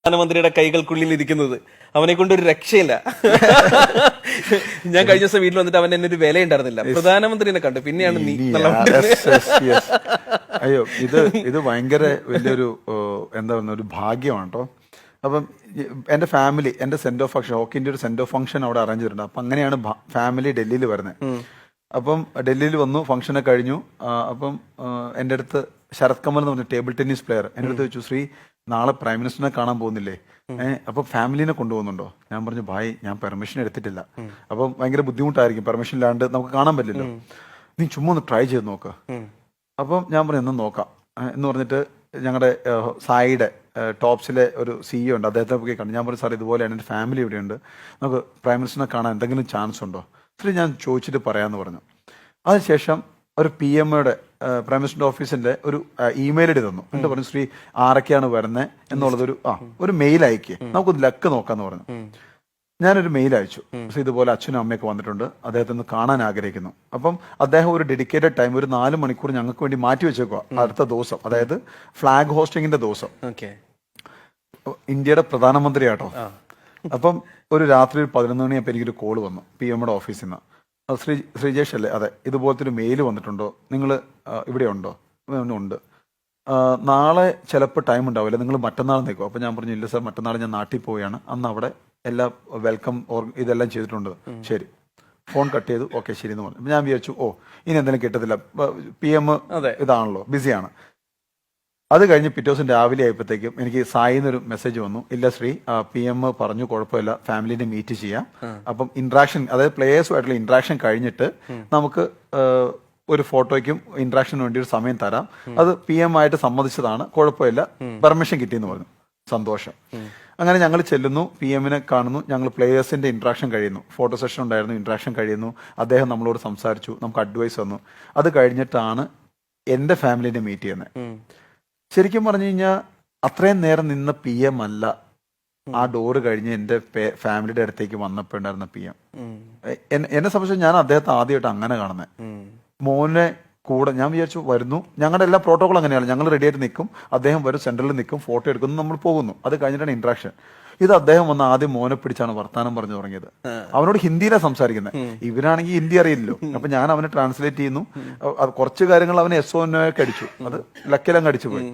പ്രധാനമന്ത്രിയുടെ കൈകൾക്കുള്ളിൽ ഇരിക്കുന്നത്. അവനെ കൊണ്ട് ഒരു രക്ഷയില്ല. ഞാൻ കഴിഞ്ഞ ദിവസം വീട്ടിൽ വന്നിട്ട് അവൻ എന്നെ ഒരു വില ഉണ്ടായിരുന്നില്ല. പ്രധാനമന്ത്രിനെ കണ്ടു, പിന്നെയാണ് നീ. അയ്യോ, ഇത് ഭയങ്കര വലിയൊരു എന്താ പറയുക, ഒരു ഭാഗ്യമാണ് കേട്ടോ. അപ്പം എൻ്റെ ഫാമിലി, എൻ്റെ സെന്റ് ഓഫ് ഫംഗ്ഷൻ, ഓക്കിൻ്റെ ഒരു സെന്റ് ഓഫ് ഫംഗ്ഷൻ അവിടെ അറേഞ്ച് ചെയ്തിട്ടുണ്ട്. അപ്പം അങ്ങനെയാണ് ഫാമിലി ഡൽഹിയിൽ വരുന്നത്. അപ്പം ഡൽഹിയിൽ വന്നു, ഫംഗ്ഷനെ കഴിഞ്ഞു. അപ്പം എൻ്റെ അടുത്ത് ശരത് കമൽ എന്ന് പറഞ്ഞ ടേബിൾ ടെന്നീസ് പ്ലെയർ എൻ്റെ അടുത്ത് ചോദിച്ചു, ശ്രീ നാളെ പ്രൈം മിനിസ്റ്ററിനെ കാണാൻ പോകുന്നില്ലേ, അപ്പൊ ഫാമിലിനെ കൊണ്ടുപോകുന്നുണ്ടോ? ഞാൻ പറഞ്ഞു, ഭായ് ഞാൻ പെർമിഷൻ എടുത്തിട്ടില്ല, അപ്പം ഭയങ്കര ബുദ്ധിമുട്ടായിരിക്കും, പെർമിഷൻ ഇല്ലാണ്ട് നമുക്ക് കാണാൻ പറ്റില്ലല്ലോ, നീ ചുമ്മാ ഒന്ന് ട്രൈ ചെയ്ത് നോക്ക്. അപ്പം ഞാൻ പറഞ്ഞു എന്ന് നോക്കാം എന്ന് പറഞ്ഞിട്ട് ഞങ്ങളുടെ സായിയുടെ ടോപ്സിലെ ഒരു CEO ഉണ്ട്, അദ്ദേഹത്തെ പോയി കണ്ടു. ഞാൻ പറഞ്ഞു, സാർ ഇതുപോലെയാണ്, എൻ്റെ ഫാമിലി ഇവിടെയുണ്ട്, നമുക്ക് പ്രൈം മിനിസ്റ്ററിനെ കാണാൻ എന്തെങ്കിലും ചാൻസ് ഉണ്ടോ? ശരി, ഞാൻ ചോദിച്ചിട്ട് പറയാമെന്ന് പറഞ്ഞു. അതിനുശേഷം ഒരു PMയുടെ പ്രൈം മിനിസ്റ്റർ ഓഫീസിന്റെ ഒരു ഇമെയിൽ ഇടി തന്നു. എന്നിട്ട് പറഞ്ഞു, ശ്രീ ആരൊക്കെയാണ് വരുന്നത് എന്നുള്ളതൊരു ഒരു മെയിൽ അയക്കുക, നമുക്കൊന്ന് ലക്ക് നോക്കാന്ന് പറഞ്ഞു. ഞാനൊരു മെയിൽ അയച്ചു, ഇതുപോലെ അച്ഛനും അമ്മയൊക്കെ വന്നിട്ടുണ്ട്, അദ്ദേഹത്തെ ഒന്ന് കാണാൻ ആഗ്രഹിക്കുന്നു. അപ്പം അദ്ദേഹം ഒരു ഡെഡിക്കേറ്റഡ് ടൈം, ഒരു 4 മണിക്കൂർ ഞങ്ങൾക്ക് വേണ്ടി മാറ്റി വെച്ചേക്കുക അടുത്ത ദിവസം, അതായത് ഫ്ലാഗ് ഹോസ്റ്റിംഗിന്റെ ദിവസം. ഇന്ത്യയുടെ പ്രധാനമന്ത്രിയാട്ടോ. അപ്പം ഒരു രാത്രി 11 മണിയപ്പോൾ എനിക്കൊരു കോള് വന്നു PMയുടെ ഓഫീസിൽ നിന്ന്. ശ്രീജേഷ് അല്ലേ? അതെ. ഇതുപോലത്തെ ഒരു മെയിൽ വന്നിട്ടുണ്ടോ, നിങ്ങൾ ഇവിടെ ഉണ്ടോ? ഉണ്ട്. നാളെ ചിലപ്പോൾ ടൈം ഉണ്ടാവില്ല, നിങ്ങൾ മറ്റന്നാൾ നിൽക്കും. അപ്പോൾ ഞാൻ പറഞ്ഞു, ഇല്ല സാർ, മറ്റന്നാൾ ഞാൻ നാട്ടിൽ പോവുകയാണ്, അന്ന് അവിടെ എല്ലാ വെൽക്കം ഇതെല്ലാം ചെയ്തിട്ടുണ്ട്. ശരി, ഫോൺ കട്ട് ചെയ്തു. ഓക്കെ ശരി എന്ന് പറഞ്ഞു. ഞാൻ വിചാരിച്ചു, ഇനി എന്തെങ്കിലും കിട്ടത്തില്ല, PM ഇതാണല്ലോ, ബിസിയാണ്. അത് കഴിഞ്ഞ് പിറ്റേ ദിവസം രാവിലെ ആയപ്പോഴത്തേക്കും എനിക്ക് സായിന്നൊരു മെസ്സേജ് വന്നു, ഇല്ല ശ്രീ, PM പറഞ്ഞു കുഴപ്പമില്ല, ഫാമിലിനെ മീറ്റ് ചെയ്യാം, അപ്പം ഇന്ററാക്ഷൻ, അതായത് പ്ലേയേഴ്സുമായിട്ടുള്ള ഇന്ററാക്ഷൻ കഴിഞ്ഞിട്ട് നമുക്ക് ഒരു ഫോട്ടോയ്ക്കും ഇന്ററാക്ഷന് വേണ്ടി ഒരു സമയം തരാം, അത് PM ആയിട്ട് സമ്മതിച്ചതാണ്, കുഴപ്പമില്ല, പെർമിഷൻ കിട്ടിയെന്ന് പറഞ്ഞു. സന്തോഷം. അങ്ങനെ ഞങ്ങൾ ചെല്ലുന്നു, PMനെ കാണുന്നു, ഞങ്ങൾ പ്ലേയേഴ്സിന്റെ ഇന്ററാക്ഷൻ കഴിയുന്നു, ഫോട്ടോ സെഷൻ ഉണ്ടായിരുന്നു, ഇന്ററാക്ഷൻ കഴിയുന്നു, അദ്ദേഹം നമ്മളോട് സംസാരിച്ചു, നമുക്ക് അഡ്വൈസ് തന്നു. അത് കഴിഞ്ഞിട്ടാണ് എൻ്റെ ഫാമിലിനെ മീറ്റ് ചെയ്യുന്നത്. ശരിക്കും പറഞ്ഞു കഴിഞ്ഞാൽ അത്രയും നേരം നിന്ന PM അല്ല ആ ഡോറ് കഴിഞ്ഞ് എൻ്റെ ഫാമിലിയുടെ അടുത്തേക്ക് വന്നപ്പോൾ ഉണ്ടായിരുന്ന PM. എന്നെ സംബന്ധിച്ച് ഞാൻ അദ്ദേഹത്തെ ആദ്യമായിട്ട് അങ്ങനെ കാണുന്നത്. മോനെ കൂടെ ഞാൻ വിചാരിച്ചു വരുന്നു, ഞങ്ങളുടെ എല്ലാ പ്രോട്ടോകോൾ അങ്ങനെയാണ്, ഞങ്ങൾ റെഡി ആയിട്ട് നിൽക്കും, അദ്ദേഹം വരും, സെന്ററിൽ നിൽക്കും, ഫോട്ടോ എടുക്കുന്നു, നമ്മൾ പോകുന്നു. അത് കഴിഞ്ഞിട്ടാണ് ഇന്ററാക്ഷൻ. ഇത് അദ്ദേഹം വന്ന് ആദ്യം മോനെ പിടിച്ചാണ് വർത്താനം പറഞ്ഞു തുടങ്ങിയത്. അവനോട് ഹിന്ദിയിലാണ് സംസാരിക്കുന്നത്, ഇവനാണെങ്കിൽ ഹിന്ദി അറിയില്ലല്ലോ. അപ്പൊ ഞാൻ അവനെ ട്രാൻസ്ലേറ്റ് ചെയ്യുന്നു. കുറച്ച് കാര്യങ്ങൾ അവനെ SONOക്കെ അടിച്ചു, അത് ലക്കിലങ്ങ് അടിച്ചു പോയി.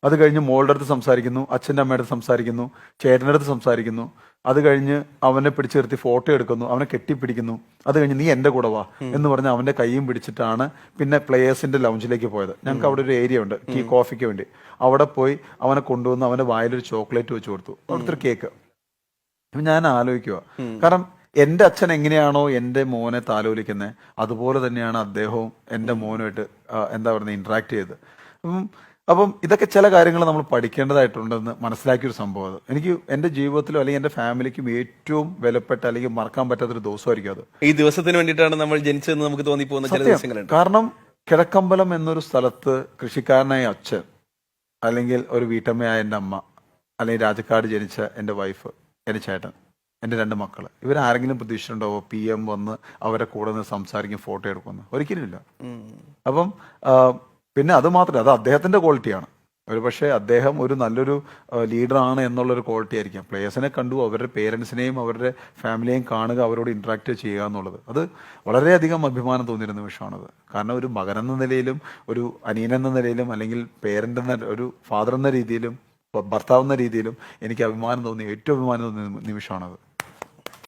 അത് കഴിഞ്ഞ് മോളുടെ അടുത്ത് സംസാരിക്കുന്നു, അച്ഛൻ്റെ അമ്മയുടെ അടുത്ത് സംസാരിക്കുന്നു, ചേട്ടൻ്റെ അടുത്ത് സംസാരിക്കുന്നു. അത് കഴിഞ്ഞ് അവനെ പിടിച്ചു നിർത്തി ഫോട്ടോ എടുക്കുന്നു, അവനെ കെട്ടിപ്പിടിക്കുന്നു. അത് കഴിഞ്ഞ് നീ എൻ്റെ കൂടെ വാ എന്ന് പറഞ്ഞ് അവൻ്റെ കൈയും പിടിച്ചിട്ടാണ് പിന്നെ പ്ലേയേഴ്സിന്റെ ലൗഞ്ചിലേക്ക് പോയത്. ഞങ്ങൾക്ക് അവിടെ ഒരു ഏരിയ ഉണ്ട് ടീ കോഫിക്ക് വേണ്ടി. അവിടെ പോയി അവനെ കൊണ്ടുവന്ന് അവൻ്റെ വായിലൊരു ചോക്ലേറ്റ് വെച്ച് കൊടുത്തു, അവിടുത്തെ ഒരു കേക്ക്. ഞാൻ ആലോചിക്കുക, കാരണം എൻ്റെ അച്ഛൻ എങ്ങനെയാണോ എൻ്റെ മോനെ താലോലിക്കുന്നത്, അതുപോലെ തന്നെയാണ് അദ്ദേഹവും എൻ്റെ മോനുമായിട്ട് എന്താ പറയുന്നത് ഇന്ററാക്ട് ചെയ്തത്. അപ്പം ഇതൊക്കെ ചില കാര്യങ്ങൾ നമ്മൾ പഠിക്കേണ്ടതായിട്ടുണ്ടെന്ന് മനസ്സിലാക്കിയൊരു സംഭവം. അത് എനിക്ക് എൻ്റെ ജീവിതത്തിലും അല്ലെങ്കിൽ എൻ്റെ ഫാമിലിക്കും ഏറ്റവും വിലപ്പെട്ട അല്ലെങ്കിൽ മറക്കാൻ പറ്റാത്തൊരു ദിവസമായിരിക്കും അത്. ഈ ദിവസത്തിന് വേണ്ടിയിട്ടാണ് നമ്മൾ ജനിച്ചതെന്ന് നമുക്ക് തോന്നിപ്പോകുന്ന ചില ദിവസങ്ങളുണ്ട്. കാരണം കിഴക്കമ്പലം എന്നൊരു സ്ഥലത്ത് കൃഷിക്കാരനായ അച്ഛൻ, അല്ലെങ്കിൽ ഒരു വീട്ടമ്മയായ എൻ്റെ അമ്മ, അല്ലെങ്കിൽ രാജക്കാട് ജനിച്ച എൻ്റെ വൈഫ്, എൻ്റെ ചേട്ടൻ, എൻ്റെ 2 മക്കൾ, ഇവരാരെങ്കിലും പ്രതീക്ഷിച്ചിട്ടുണ്ടാവോ PM വന്ന് അവരെ കൂടെ നിന്ന് സംസാരിക്കും, ഫോട്ടോ എടുക്കുമെന്ന്? ഒരിക്കലും ഇല്ല. അപ്പം പിന്നെ അത് മാത്രമല്ല, അത് അദ്ദേഹത്തിന്റെ ക്വാളിറ്റിയാണ്. ഒരു പക്ഷേ അദ്ദേഹം ഒരു നല്ലൊരു ലീഡറാണ് എന്നുള്ളൊരു ക്വാളിറ്റി ആയിരിക്കാം. പ്ലേയേഴ്സിനെ കണ്ടു, അവരുടെ പേരൻസിനെയും അവരുടെ ഫാമിലിയെയും കാണുക, അവരോട് ഇന്ററാക്ട് ചെയ്യുക എന്നുള്ളത്, അത് വളരെയധികം അഭിമാനം തോന്നിയിരുന്ന നിമിഷമാണത്. കാരണം ഒരു മകൻ എന്ന നിലയിലും, ഒരു അനിയൻ എന്ന നിലയിലും, അല്ലെങ്കിൽ പേരന്റ് എന്ന ഒരു ഫാദർ എന്ന രീതിയിലും, ഭർത്താവ് എന്ന രീതിയിലും എനിക്ക് അഭിമാനം തോന്നി, ഏറ്റവും അഭിമാനം തോന്നിയ നിമിഷമാണത്.